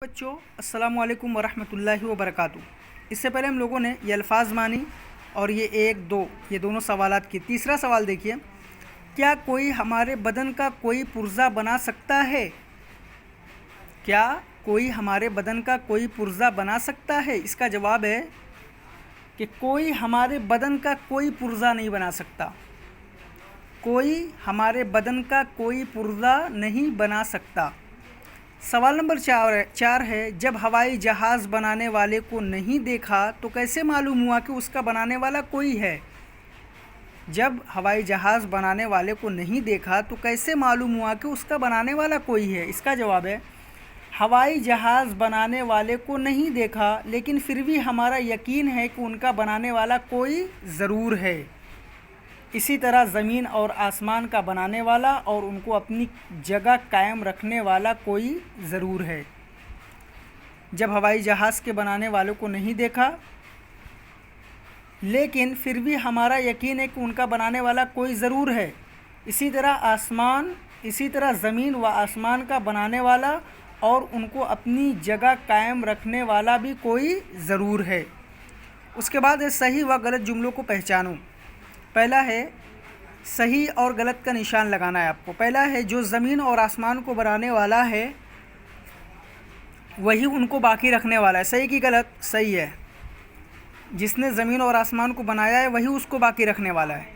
بچوں السلام علیکم ورحمۃ اللہ وبرکاتہ۔ اس سے پہلے ہم لوگوں نے یہ الفاظ مانی اور یہ 1 2 یہ دونوں سوالات کی۔ تیسرا سوال دیکھیے، کیا کوئی ہمارے بدن کا کوئی پرزہ بنا سکتا ہے؟ کیا کوئی ہمارے بدن کا کوئی پرزہ بنا سکتا ہے؟ اس کا جواب ہے کہ کوئی ہمارے بدن کا کوئی پرزہ نہیں بنا سکتا۔ کوئی ہمارے بدن کا کوئی پرزہ نہیں بنا سکتا۔ سوال نمبر 4 ہے، جب ہوائی جہاز بنانے والے کو نہیں دیکھا تو کیسے معلوم ہوا کہ اس کا بنانے والا کوئی ہے؟ جب ہوائی جہاز بنانے والے کو نہیں دیکھا تو کیسے معلوم ہوا کہ اس کا بنانے والا کوئی ہے؟ اس کا جواب ہے، ہوائی جہاز بنانے والے کو نہیں دیکھا لیکن پھر بھی ہمارا یقین ہے کہ ان کا بنانے والا کوئی ضرور ہے۔ اسی طرح زمین اور آسمان کا بنانے والا اور ان کو اپنی جگہ قائم رکھنے والا کوئی ضرور ہے۔ جب ہوائی جہاز کے بنانے والوں کو نہیں دیکھا لیکن پھر بھی ہمارا یقین ہے کہ ان کا بنانے والا کوئی ضرور ہے۔ اسی طرح زمین و آسمان کا بنانے والا اور ان کو اپنی جگہ قائم رکھنے والا بھی کوئی ضرور ہے۔ اس کے بعد ہے صحیح و غلط جملوں کو پہچانو۔ پہلا ہے صحیح اور غلط کا نشان لگانا ہے آپ کو۔ پہلا ہے، جو زمین اور آسمان کو بنانے والا ہے وہی ان کو باقی رکھنے والا ہے۔ صحیح کی غلط؟ صحیح ہے، جس نے زمین اور آسمان کو بنایا ہے وہی اس کو باقی رکھنے والا ہے۔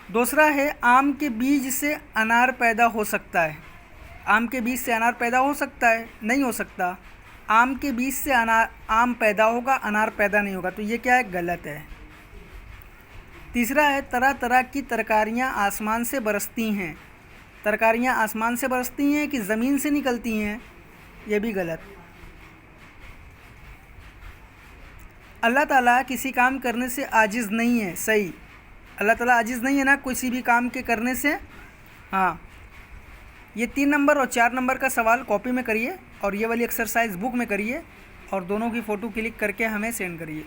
دوسرا ہے، آم کے بیج سے انار پیدا ہو سکتا ہے۔ آم کے بیج سے انار پیدا ہو سکتا ہے؟ نہیں ہو سکتا۔ آم کے بیج سے آم پیدا ہوگا، انار پیدا نہیں ہوگا، تو یہ کیا ہے؟ غلط ہے۔ تیسرا ہے، طرح طرح کی ترکاریاں آسمان سے برستی ہیں۔ ترکاریاں آسمان سے برستی ہیں کہ زمین سے نکلتی ہیں؟ یہ بھی غلط۔ اللہ تعالیٰ کسی کام کرنے سے عاجز نہیں ہے۔ صحیح، اللہ تعالیٰ عاجز نہیں ہے نا کسی بھی کام کے کرنے سے۔ ہاں، یہ 3 نمبر اور 4 نمبر کا سوال کاپی میں کریے اور یہ والی ایکسرسائز بک میں کریے اور دونوں کی فوٹو کلک کر کے ہمیں سینڈ کریے۔